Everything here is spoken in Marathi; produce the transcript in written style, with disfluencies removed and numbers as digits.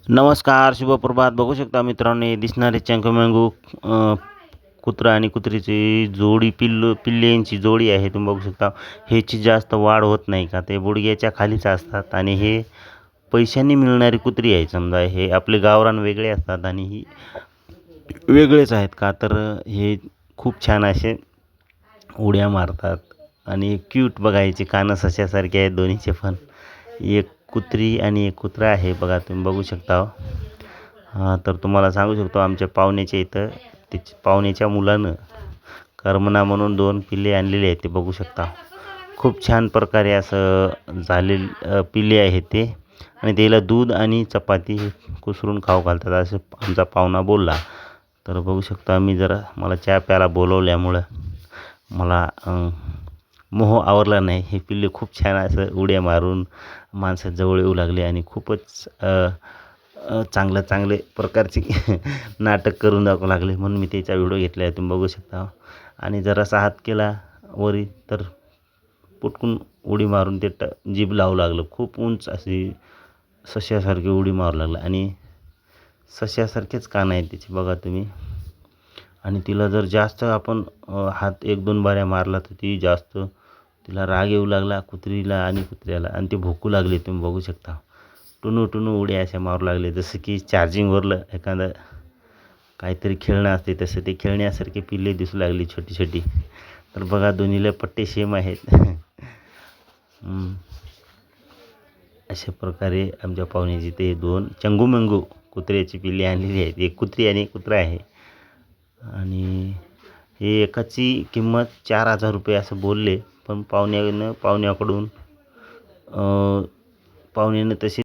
नमस्कार, शुभप्रभात. बघू शकता मित्रांनो, हे दिसणारे चंगमंगू कुत्रा आणि कुत्रीची जोडी पिल्लेंची जोडी आहे. तुम्ही बघू शकता. ह्याची जास्त वाढ होत नाही का ते बुडग्याच्या खालीच असतात आणि हे पैशांनी मिळणारी कुत्री आहे. समजा हे आपले गावरान वेगळे असतात आणि ही वेगळेच आहेत का तर हे खूप छान असे उड्या मारतात आणि क्यूट बघायचे कानं सश्यासारखे आहेत दोन्हीचे पण. एक कुत्री आणि एक कुत्रा आहे बघा, तुम्ही बघू शकता. तर तुम्हाला सांगू शकतो आमच्या पाहुण्याच्या इथं पाहुण्याच्या मुलानं करमना म्हणून 2 पिल्ले आणलेले आहेत. ते बघू शकता. खूप छान प्रकारे असं पिल्ले आहेत ते आणि त्याला दूध आणि चपाती कुसरून खाऊ घालतात असं आमचा पाहुणा बोलला. तर बघू शकता मला चहा प्यायला बोलवल्यामुळं मला मोह आवरला नाही. हे पिल्ले खूप छान असं उड्या मारून माणसाजवळ येऊ लागले आणि खूपच चांगले प्रकारचे नाटक करून दाखवू लागले, म्हणून मी त्याचा व्हिडिओ घेतला आहे. तुम्ही बघू शकता. आणि जरासा हात केला वरी तर पुटकून उडी मारून ते जीभ लावू लागलं. खूप उंच अशी सश्यासारखी उडी मारू लागलं आणि सश्यासारखेच कान आहेत त्याचे बघा तुम्ही. आणि तिला जर जास्त आपण हात 1-2 बाऱ्या मारला तर ती जास्त तिला राग येऊ लागला कुत्रीला आणि कुत्र्याला आणि ते भुंकू लागले. तुम्ही बघू शकता. टुनू उड्या अशा मारू लागले जसं की चार्जिंगवरलं एखादं काहीतरी खेळणं असते तसं ते खेळण्यासारखे पिल्ले दिसू लागली छोटी. तर बघा दोन्हीला पट्टे सेम आहेत. अशा प्रकारे आमच्या पाहुण्याची ते 2 चंगूमंगू कुत्र्याची पिल्ले आणलेली आहेत. एक कुत्री आणि एक कुत्रा आहे आणि हे एकाची किंमत 4,000 रुपये असं बोलले, पण पाहुण्याकडून पाहुण्याने तशी